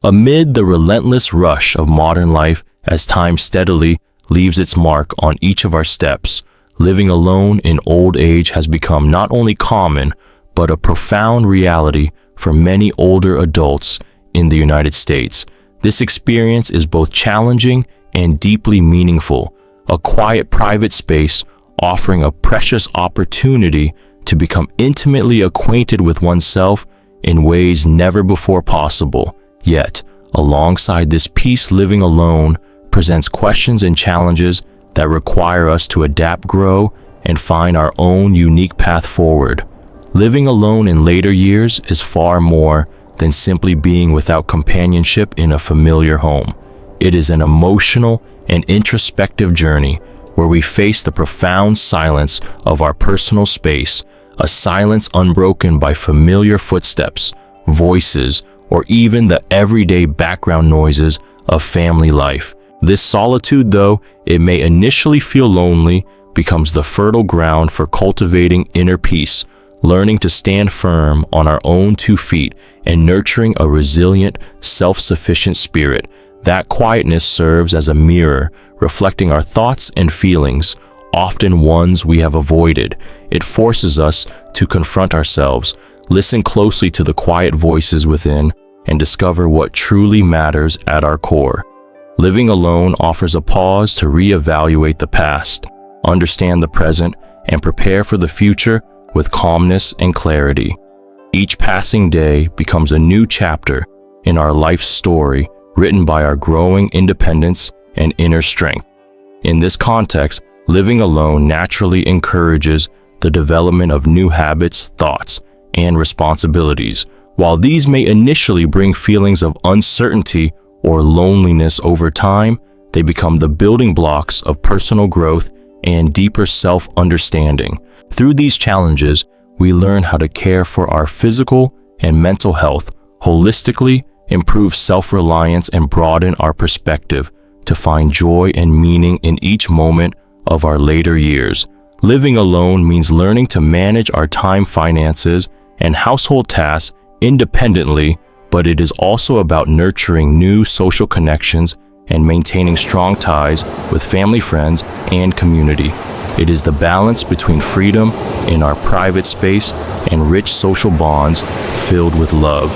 Amid the relentless rush of modern life, as time steadily leaves its mark on each of our steps, living alone in old age has become not only common, but a profound reality for many older adults in the United States. This experience is both challenging and deeply meaningful, a quiet private space offering a precious opportunity to become intimately acquainted with oneself in ways never before possible. Yet, alongside this peace, living alone presents questions and challenges that require us to adapt, grow, and find our own unique path forward. Living alone in later years is far more than simply being without companionship in a familiar home. It is an emotional and introspective journey where we face the profound silence of our personal space, a silence unbroken by familiar footsteps, voices, or even the everyday background noises of family life. This solitude, though it may initially feel lonely, becomes the fertile ground for cultivating inner peace, learning to stand firm on our own 2 feet, and nurturing a resilient, self-sufficient spirit. That quietness serves as a mirror, reflecting our thoughts and feelings, often ones we have avoided. It forces us to confront ourselves, listen closely to the quiet voices within, and discover what truly matters at our core. Living alone offers a pause to reevaluate the past, understand the present, and prepare for the future with calmness and clarity. Each passing day becomes a new chapter in our life story, written by our growing independence and inner strength. In this context, living alone naturally encourages the development of new habits, thoughts, and responsibilities. While these may initially bring feelings of uncertainty or loneliness, over time, they become the building blocks of personal growth and deeper self-understanding. Through these challenges, we learn how to care for our physical and mental health holistically, improve self-reliance, and broaden our perspective to find joy and meaning in each moment of our later years. Living alone means learning to manage our time, finances, and household tasks independently, but it is also about nurturing new social connections and maintaining strong ties with family, friends, and community. It is the balance between freedom in our private space and rich social bonds filled with love.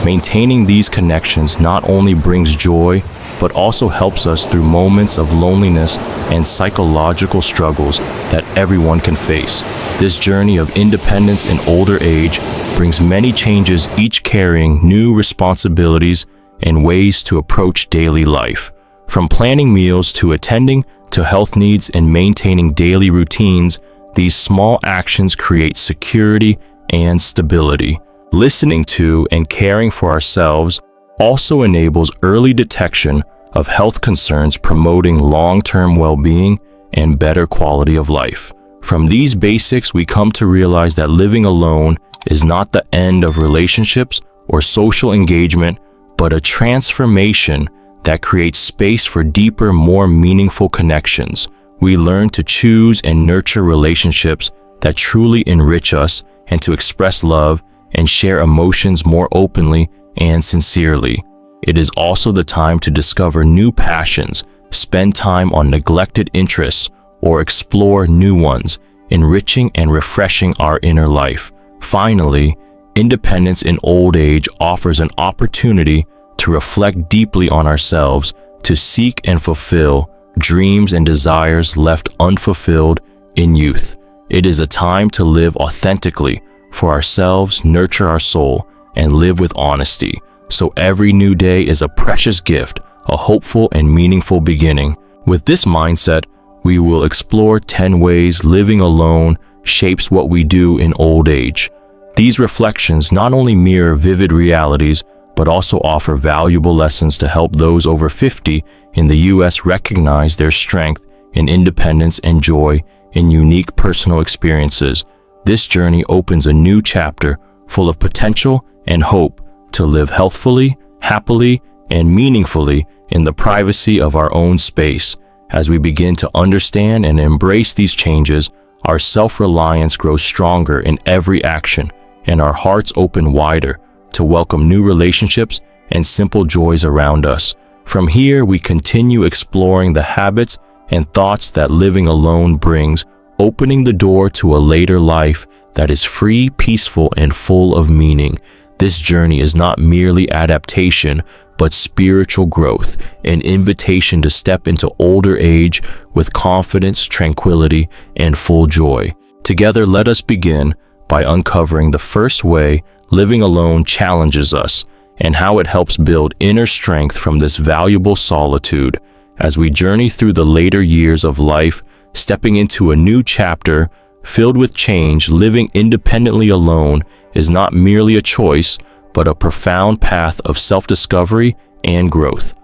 Maintaining these connections not only brings joy, but also helps us through moments of loneliness and psychological struggles that everyone can face. This journey of independence in older age brings many changes, each carrying new responsibilities and ways to approach daily life. From planning meals to attending to health needs and maintaining daily routines, these small actions create security and stability. Listening to and caring for ourselves also enables early detection of health concerns, promoting long-term well-being and better quality of life. From these basics, we come to realize that living alone is not the end of relationships or social engagement, but a transformation that creates space for deeper, more meaningful connections. We learn to choose and nurture relationships that truly enrich us, and to express love and share emotions more openly and sincerely. It is also the time to discover new passions, spend time on neglected interests, or explore new ones, enriching and refreshing our inner life. Finally, independence in old age offers an opportunity to reflect deeply on ourselves, to seek and fulfill dreams and desires left unfulfilled in youth. It is a time to live authentically for ourselves, nurture our soul, and live with honesty. So every new day is a precious gift, a hopeful and meaningful beginning. With this mindset, we will explore 10 ways living alone shapes what we do in old age. These reflections not only mirror vivid realities, but also offer valuable lessons to help those over 50 in the U.S. recognize their strength in independence and joy in unique personal experiences. This journey opens a new chapter full of potential and hope to live healthfully, happily, and meaningfully in the privacy of our own space. As we begin to understand and embrace these changes, our self-reliance grows stronger in every action, and our hearts open wider to welcome new relationships and simple joys around us. From here, we continue exploring the habits and thoughts that living alone brings, opening the door to a later life that is free, peaceful, and full of meaning. This journey is not merely adaptation, but spiritual growth, an invitation to step into older age with confidence, tranquility, and full joy. Together, let us begin by uncovering the first way living alone challenges us and how it helps build inner strength from this valuable solitude. As we journey through the later years of life, stepping into a new chapter filled with change, living independently alone is not merely a choice, but a profound path of self-discovery and growth.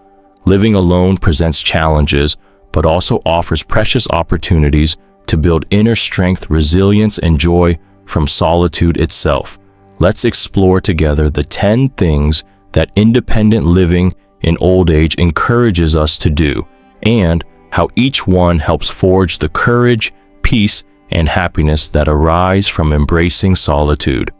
Living alone presents challenges, but also offers precious opportunities to build inner strength, resilience, and joy from solitude itself. Let's explore together the 10 things that independent living in old age encourages us to do, and how each one helps forge the courage, peace, and happiness that arise from embracing solitude.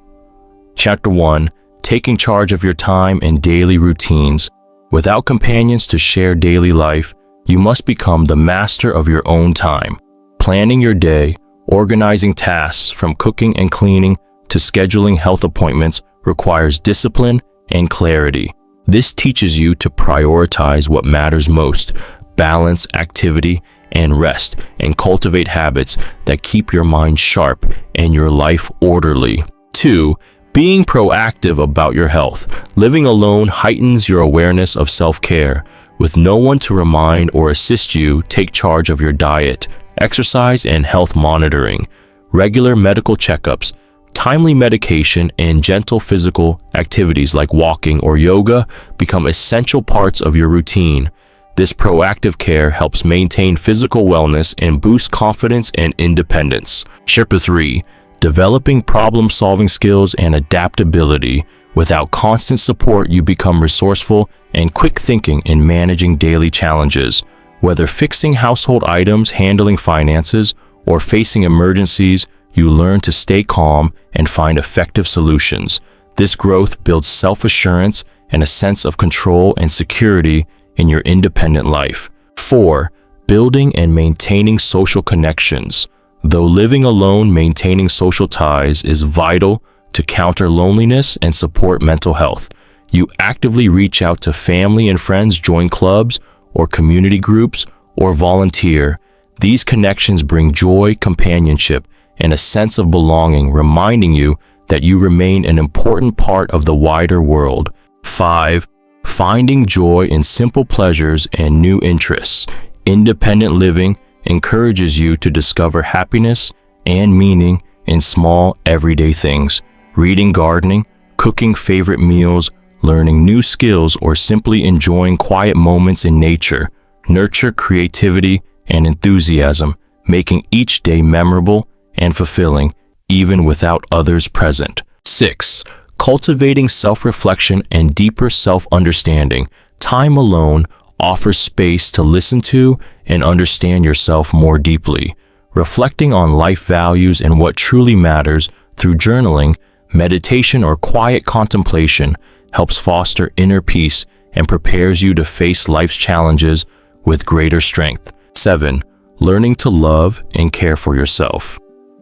Chapter 1. Taking charge of your time and daily routines. Without companions to share daily life, you must become the master of your own time. Planning your day, organizing tasks from cooking and cleaning to scheduling health appointments requires discipline and clarity. This teaches you to prioritize what matters most, balance activity and rest, and cultivate habits that keep your mind sharp and your life orderly. 2. Being proactive about your health. Living alone heightens your awareness of self-care. With no one to remind or assist you, take charge of your diet, exercise, and health monitoring. Regular medical checkups, timely medication, and gentle physical activities like walking or yoga become essential parts of your routine. This proactive care helps maintain physical wellness and boost confidence and independence. Chapter 3. Developing problem-solving skills and adaptability. Without constant support, you become resourceful and quick-thinking in managing daily challenges. Whether fixing household items, handling finances, or facing emergencies, you learn to stay calm and find effective solutions. This growth builds self-assurance and a sense of control and security in your independent life. 4. Building and maintaining social connections. Though living alone, maintaining social ties is vital to counter loneliness and support mental health. You actively reach out to family and friends, join clubs or community groups, or volunteer. These connections bring joy, companionship, and a sense of belonging, reminding you that you remain an important part of the wider world. 5. Finding joy in simple pleasures and new interests. Independent living encourages you to discover happiness and meaning in small, everyday things. Reading, gardening, cooking favorite meals, learning new skills, or simply enjoying quiet moments in nature nurture creativity and enthusiasm, making each day memorable and fulfilling, even without others present. 6. Cultivating self-reflection and deeper self-understanding. Time alone offers space to listen to and understand yourself more deeply. Reflecting on life values and what truly matters through journaling, meditation, or quiet contemplation helps foster inner peace and prepares you to face life's challenges with greater strength. 7. Learning to love and care for yourself.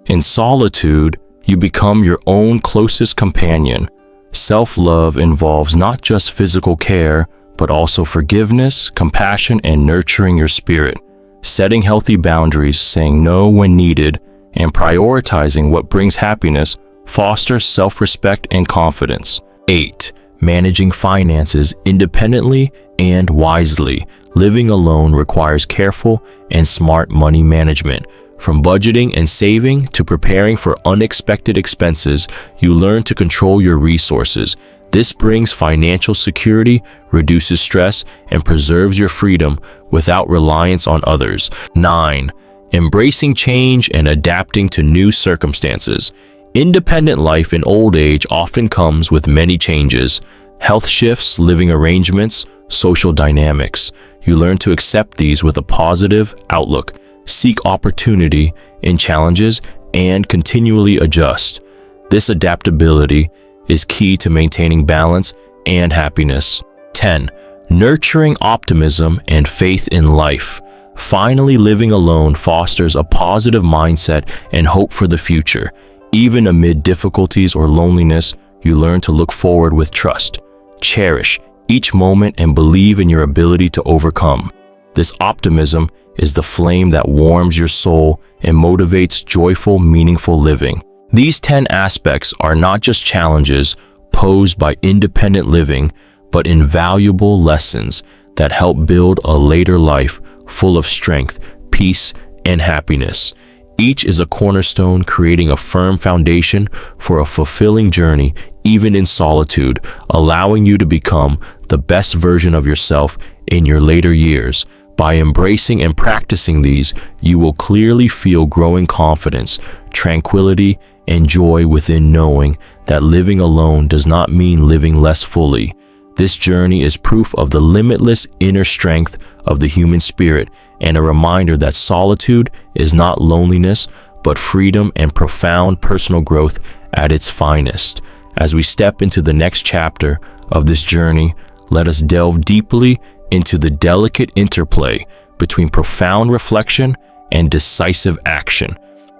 In solitude, you become your own closest companion. Self-love involves not just physical care, but also forgiveness, compassion, and nurturing your spirit. Setting healthy boundaries, saying no when needed, and prioritizing what brings happiness fosters self-respect and confidence. 8. Managing finances independently and wisely. Living alone requires careful and smart money management. From budgeting and saving to preparing for unexpected expenses, you learn to control your resources. This brings financial security, reduces stress, and preserves your freedom without reliance on others. 9. Embracing change and adapting to new circumstances. Independent life in old age often comes with many changes. Health shifts, living arrangements, social dynamics. You learn to accept these with a positive outlook, seek opportunity in challenges, and continually adjust. This adaptability is key to maintaining balance and happiness. 10. Nurturing optimism and faith in life. Finally, living alone fosters a positive mindset and hope for the future. Even amid difficulties or loneliness, you learn to look forward with trust. Cherish each moment and believe in your ability to overcome. This optimism is the flame that warms your soul and motivates joyful, meaningful living. These 10 aspects are not just challenges posed by independent living, but invaluable lessons that help build a later life full of strength, peace, and happiness. Each is a cornerstone, creating a firm foundation for a fulfilling journey, even in solitude, allowing you to become the best version of yourself in your later years. By embracing and practicing these, you will clearly feel growing confidence, tranquility, and joy within knowing that living alone does not mean living less fully. This journey is proof of the limitless inner strength of the human spirit and a reminder that solitude is not loneliness, but freedom and profound personal growth at its finest. As we step into the next chapter of this journey, let us delve deeply into the delicate interplay between profound reflection and decisive action,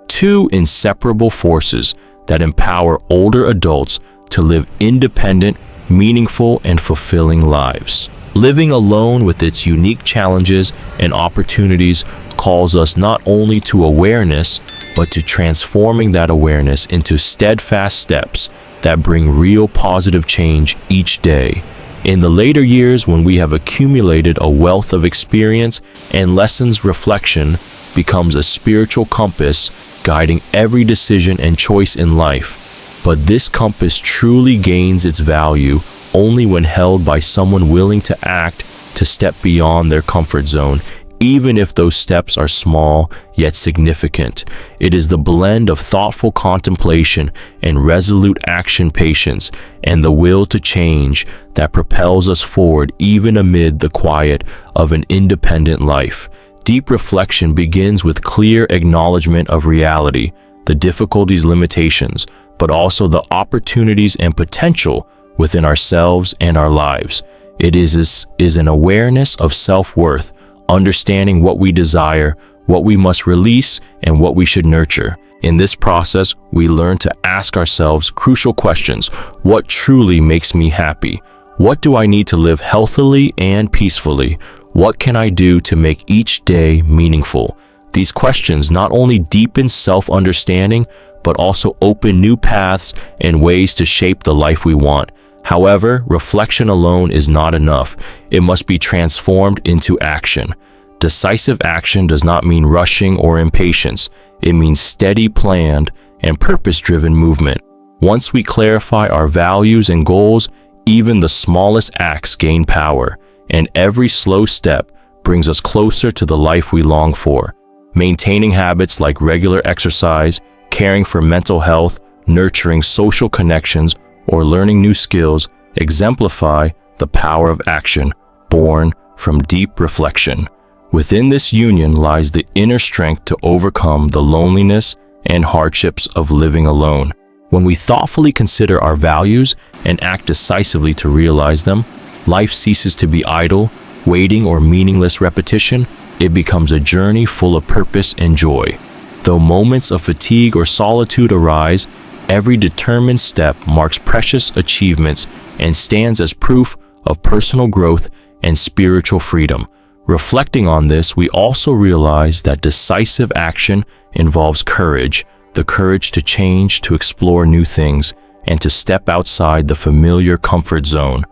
two inseparable forces that empower older adults to live independent, meaningful, and fulfilling lives. Living alone with its unique challenges and opportunities calls us not only to awareness, but to transforming that awareness into steadfast steps that bring real positive change each day. In the later years, when we have accumulated a wealth of experience and lessons, reflection becomes a spiritual compass guiding every decision and choice in life. But this compass truly gains its value only when held by someone willing to act, to step beyond their comfort zone, even if those steps are small yet significant. It is the blend of thoughtful contemplation and resolute action, patience, and the will to change that propels us forward even amid the quiet of an independent life. Deep reflection begins with clear acknowledgement of reality, the difficulties, limitations, but also the opportunities and potential within ourselves and our lives. It is an awareness of self-worth, understanding what we desire, what we must release, and what we should nurture. In this process, we learn to ask ourselves crucial questions. What truly makes me happy? What do I need to live healthily and peacefully? What can I do to make each day meaningful? These questions not only deepen self-understanding, but also open new paths and ways to shape the life we want. However, reflection alone is not enough. It must be transformed into action. Decisive action does not mean rushing or impatience. It means steady, planned, and purpose-driven movement. Once we clarify our values and goals, even the smallest acts gain power, and every slow step brings us closer to the life we long for. Maintaining habits like regular exercise, caring for mental health, nurturing social connections, or learning new skills exemplify the power of action born from deep reflection. Within this union lies the inner strength to overcome the loneliness and hardships of living alone. When we thoughtfully consider our values and act decisively to realize them, life ceases to be idle, waiting, or meaningless repetition. It becomes a journey full of purpose and joy. Though moments of fatigue or solitude arise, every determined step marks precious achievements and stands as proof of personal growth and spiritual freedom. Reflecting on this, we also realize that decisive action involves courage, the courage to change, to explore new things, and to step outside the familiar comfort zone.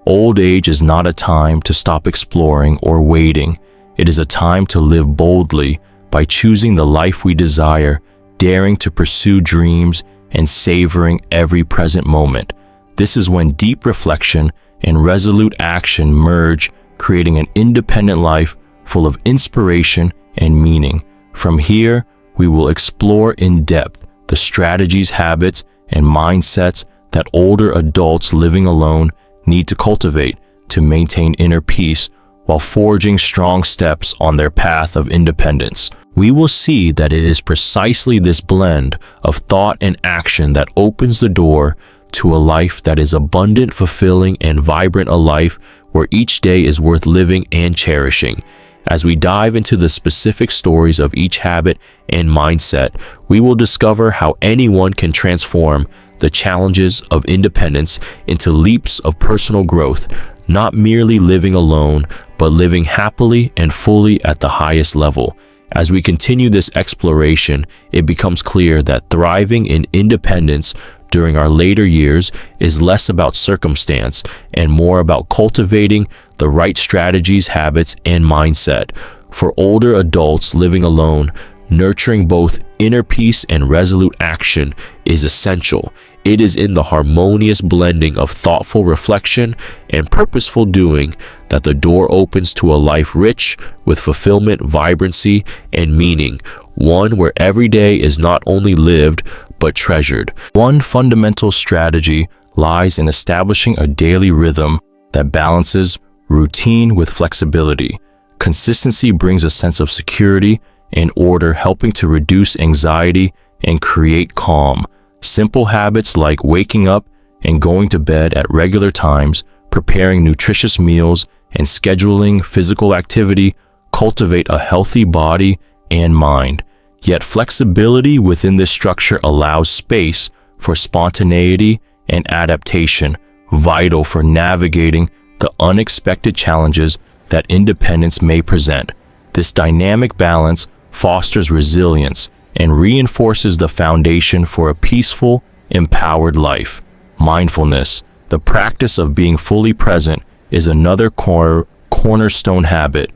Old age is not a time to stop exploring or waiting. It is a time to live boldly by choosing the life we desire, daring to pursue dreams, and savoring every present moment. This is when deep reflection and resolute action merge, creating an independent life full of inspiration and meaning. From here, we will explore in depth the strategies, habits, and mindsets that older adults living alone need to cultivate to maintain inner peace while forging strong steps on their path of independence. We will see that it is precisely this blend of thought and action that opens the door to a life that is abundant, fulfilling, and vibrant, a life where each day is worth living and cherishing. As we dive into the specific stories of each habit and mindset, we will discover how anyone can transform the challenges of independence into leaps of personal growth, not merely living alone, but living happily and fully at the highest level. As we continue this exploration, it becomes clear that thriving in independence during our later years is less about circumstance and more about cultivating the right strategies, habits, and mindset. For older adults living alone, nurturing both inner peace and resolute action is essential. It is in the harmonious blending of thoughtful reflection and purposeful doing that the door opens to a life rich with fulfillment, vibrancy, and meaning, one where every day is not only lived, but treasured. One fundamental strategy lies in establishing a daily rhythm that balances routine with flexibility. Consistency brings a sense of security and order, helping to reduce anxiety and create calm. Simple habits like waking up and going to bed at regular times, preparing nutritious meals, and scheduling physical activity cultivate a healthy body and mind. Yet flexibility within this structure allows space for spontaneity and adaptation, vital for navigating the unexpected challenges that independence may present. This dynamic balance fosters resilience and reinforces the foundation for a peaceful, empowered life. Mindfulness, the practice of being fully present, is another cornerstone habit.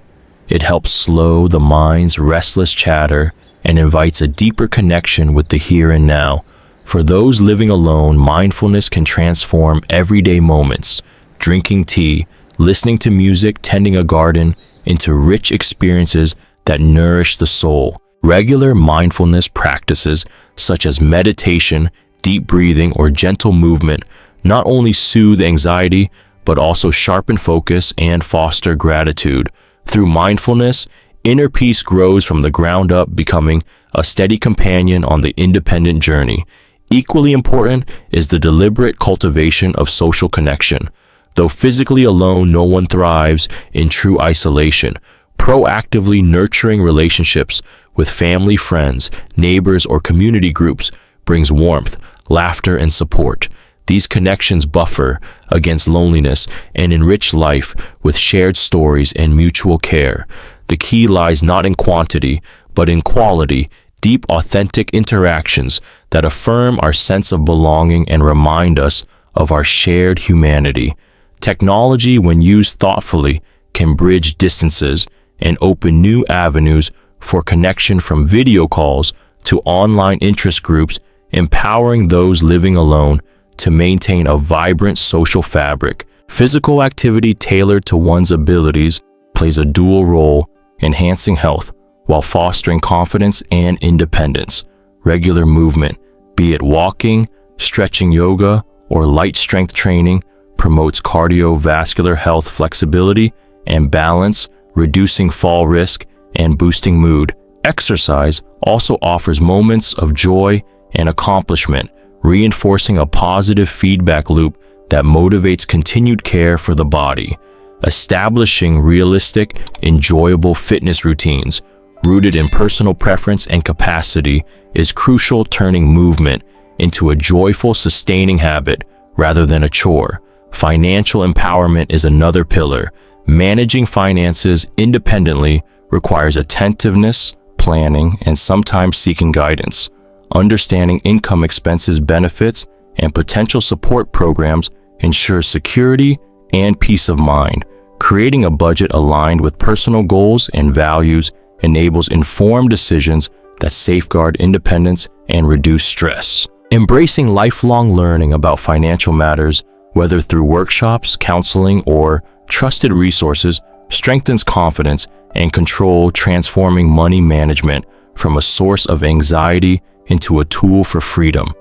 It helps slow the mind's restless chatter and invites a deeper connection with the here and now. For those living alone, mindfulness can transform everyday moments, drinking tea, listening to music, tending a garden, into rich experiences that nourish the soul. Regular mindfulness practices such as meditation, deep breathing, or gentle movement not only soothe anxiety, but also sharpen focus and foster gratitude. Through mindfulness, inner peace grows from the ground up, becoming a steady companion on the independent journey. Equally important is the deliberate cultivation of social connection. Though physically alone, no one thrives in true isolation. Proactively nurturing relationships with family, friends, neighbors, or community groups brings warmth, laughter, and support. These connections buffer against loneliness and enrich life with shared stories and mutual care. The key lies not in quantity, but in quality, deep, authentic interactions that affirm our sense of belonging and remind us of our shared humanity. Technology, when used thoughtfully, can bridge distances and open new avenues for connection, from video calls to online interest groups, empowering those living alone to maintain a vibrant social fabric. Physical activity tailored to one's abilities plays a dual role, enhancing health while fostering confidence and independence. Regular movement, be it walking, stretching, yoga, or light strength training, promotes cardiovascular health, flexibility, and balance, reducing fall risk and boosting mood. Exercise also offers moments of joy and accomplishment, reinforcing a positive feedback loop that motivates continued care for the body. Establishing realistic, enjoyable fitness routines rooted in personal preference and capacity is crucial, turning movement into a joyful, sustaining habit rather than a chore. Financial empowerment is another pillar. Managing finances independently requires attentiveness, planning, and sometimes seeking guidance. Understanding income, expenses, benefits, and potential support programs ensures security and peace of mind. Creating a budget aligned with personal goals and values enables informed decisions that safeguard independence and reduce stress. Embracing lifelong learning about financial matters, whether through workshops, counseling, or trusted resources, strengthens confidence and control, transforming money management from a source of anxiety into a tool for freedom.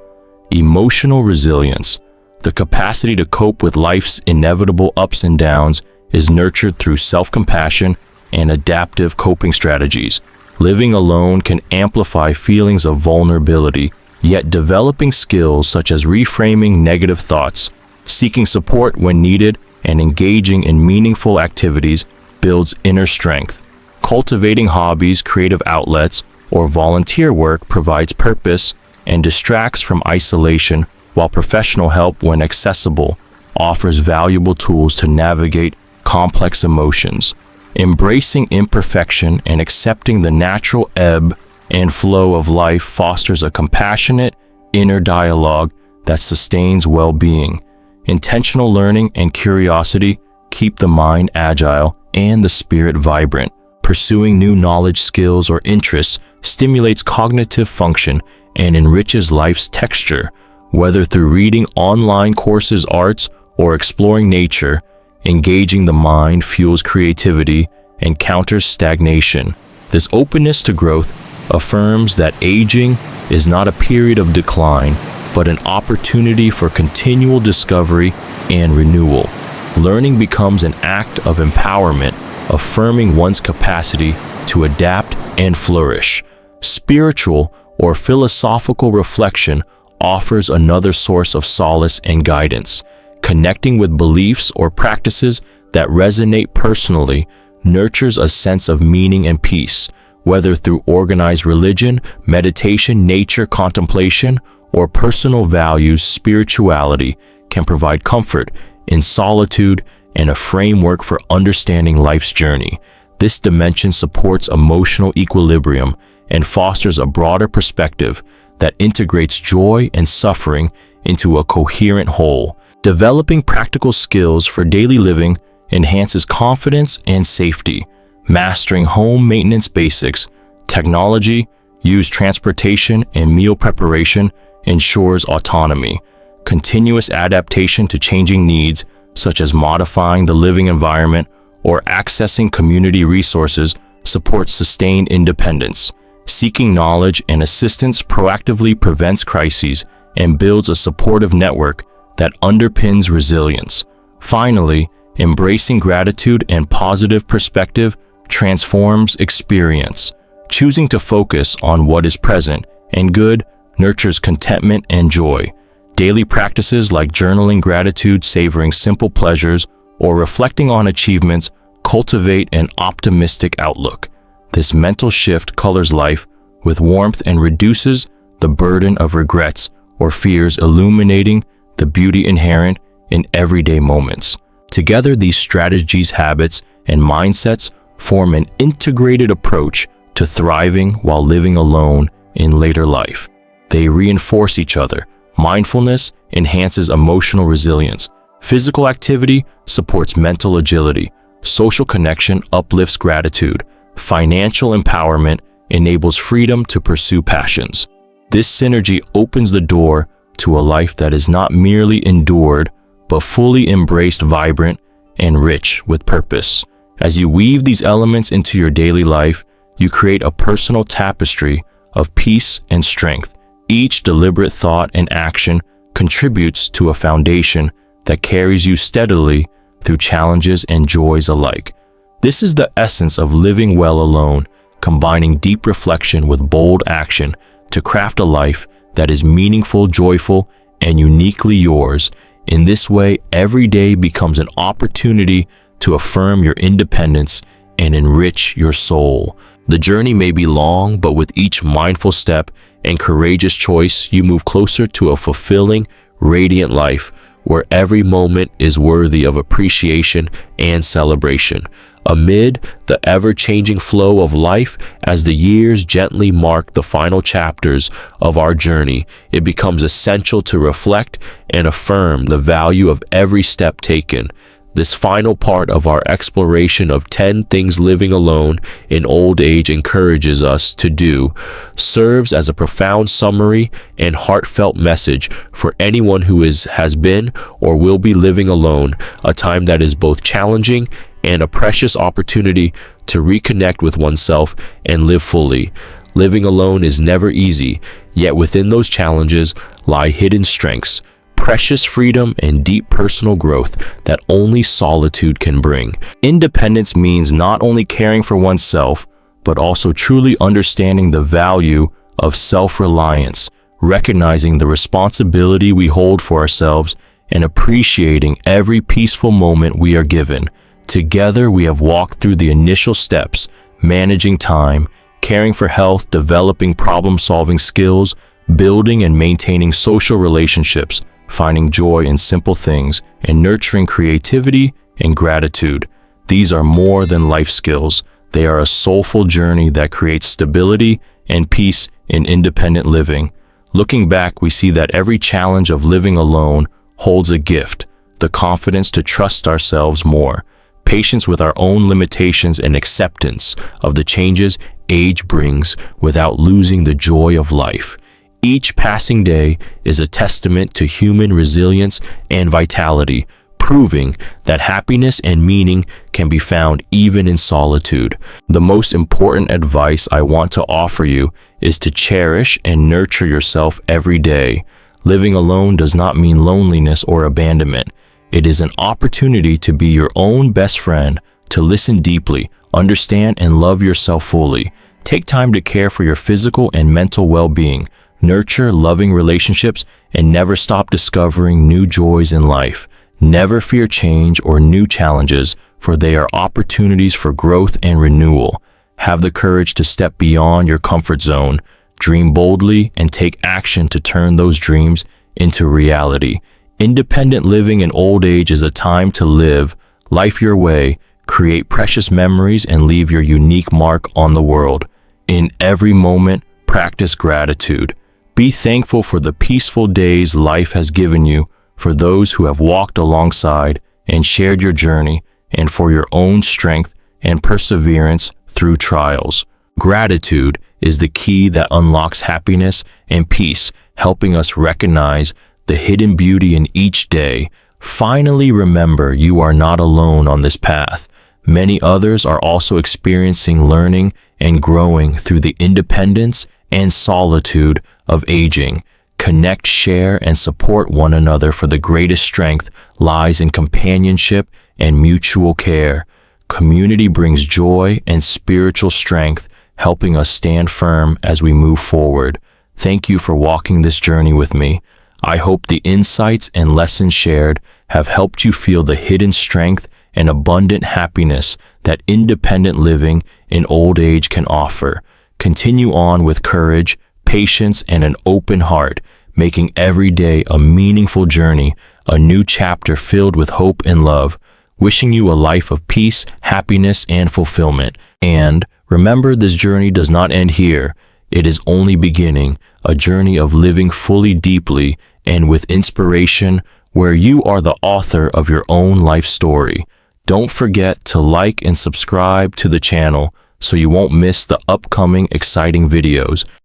Emotional resilience, the capacity to cope with life's inevitable ups and downs, is nurtured through self-compassion and adaptive coping strategies. Living alone can amplify feelings of vulnerability, yet developing skills such as reframing negative thoughts, seeking support when needed, and engaging in meaningful activities builds inner strength. Cultivating hobbies, creative outlets, or volunteer work provides purpose and distracts from isolation, while professional help, when accessible, offers valuable tools to navigate complex emotions. Embracing imperfection and accepting the natural ebb and flow of life fosters a compassionate inner dialogue that sustains well-being. Intentional learning and curiosity keep the mind agile and the spirit vibrant. Pursuing new knowledge, skills, or interests stimulates cognitive function and enriches life's texture. Whether through reading online courses, arts, or exploring nature, engaging the mind fuels creativity and counters stagnation. This openness to growth affirms that aging is not a period of decline, but an opportunity for continual discovery and renewal. Learning becomes an act of empowerment, affirming one's capacity to adapt and flourish. Spiritual or philosophical reflection offers another source of solace and guidance. Connecting with beliefs or practices that resonate personally nurtures a sense of meaning and peace. Whether through organized religion, meditation, nature contemplation, or personal values, spirituality can provide comfort in solitude and a framework for understanding life's journey. This dimension supports emotional equilibrium and fosters a broader perspective that integrates joy and suffering into a coherent whole. Developing practical skills for daily living enhances confidence and safety. Mastering home maintenance basics, technology, used transportation, and meal preparation ensures autonomy. Continuous adaptation to changing needs, such as modifying the living environment or accessing community resources, supports sustained independence. Seeking knowledge and assistance proactively prevents crises and builds a supportive network that underpins resilience. Finally, embracing gratitude and positive perspective transforms experience. Choosing to focus on what is present and good nurtures contentment and joy. Daily practices like journaling gratitude, savoring simple pleasures, or reflecting on achievements cultivate an optimistic outlook. This mental shift colors life with warmth and reduces the burden of regrets or fears, illuminating the beauty inherent in everyday moments. Together, these strategies, habits, and mindsets form an integrated approach to thriving while living alone in later life. They reinforce each other. Mindfulness enhances emotional resilience. Physical activity supports mental agility. Social connection uplifts gratitude. Financial empowerment enables freedom to pursue passions. This synergy opens the door to a life that is not merely endured, but fully embraced, vibrant, and rich with purpose. As you weave these elements into your daily life, you create a personal tapestry of peace and strength. Each deliberate thought and action contributes to a foundation that carries you steadily through challenges and joys alike. This is the essence of living well alone, combining deep reflection with bold action to craft a life that is meaningful, joyful, and uniquely yours. In this way, every day becomes an opportunity to affirm your independence and enrich your soul. The journey may be long, but with each mindful step and courageous choice, you move closer to a fulfilling, radiant life where every moment is worthy of appreciation and celebration. Amid the ever-changing flow of life, as the years gently mark the final chapters of our journey, it becomes essential to reflect and affirm the value of every step taken. This final part of our exploration of 10 things living alone in old age encourages us to do serves as a profound summary and heartfelt message for anyone who has been or will be living alone, a time that is both challenging and a precious opportunity to reconnect with oneself and live fully. Living alone is never easy, yet within those challenges lie hidden strengths, precious freedom, and deep personal growth that only solitude can bring. Independence means not only caring for oneself, but also truly understanding the value of self-reliance, recognizing the responsibility we hold for ourselves and appreciating every peaceful moment we are given. Together, we have walked through the initial steps, managing time, caring for health, developing problem-solving skills, building and maintaining social relationships, finding joy in simple things, and nurturing creativity and gratitude. These are more than life skills. They are a soulful journey that creates stability and peace in independent living. Looking back, we see that every challenge of living alone holds a gift, the confidence to trust ourselves more, patience with our own limitations, and acceptance of the changes age brings without losing the joy of life. Each passing day is a testament to human resilience and vitality, proving that happiness and meaning can be found even in solitude. The most important advice I want to offer you is to cherish and nurture yourself every day. Living alone does not mean loneliness or abandonment. It is an opportunity to be your own best friend, to listen deeply, understand and love yourself fully. Take time to care for your physical and mental well-being, nurture loving relationships, and never stop discovering new joys in life. Never fear change or new challenges, for they are opportunities for growth and renewal. Have the courage to step beyond your comfort zone, dream boldly, and take action to turn those dreams into reality. Independent living in old age is a time to live life your way, create precious memories, and leave your unique mark on the world. In every moment, practice gratitude. Be thankful for the peaceful days life has given you, for those who have walked alongside and shared your journey, and for your own strength and perseverance through trials. Gratitude is the key that unlocks happiness and peace, helping us recognize the hidden beauty in each day. Finally, remember, you are not alone on this path. Many others are also experiencing learning and growing through the independence and solitude of aging. Connect, share, and support one another, for the greatest strength lies in companionship and mutual care. Community brings joy and spiritual strength, helping us stand firm as we move forward. Thank you for walking this journey with me. I hope the insights and lessons shared have helped you feel the hidden strength and abundant happiness that independent living in old age can offer. Continue on with courage, patience, and an open heart, making every day a meaningful journey, a new chapter filled with hope and love. Wishing you a life of peace, happiness, and fulfillment. And remember, this journey does not end here. It is only beginning, a journey of living fully, deeply, and with inspiration, where you are the author of your own life story. Don't forget to like and subscribe to the channel so you won't miss the upcoming exciting videos.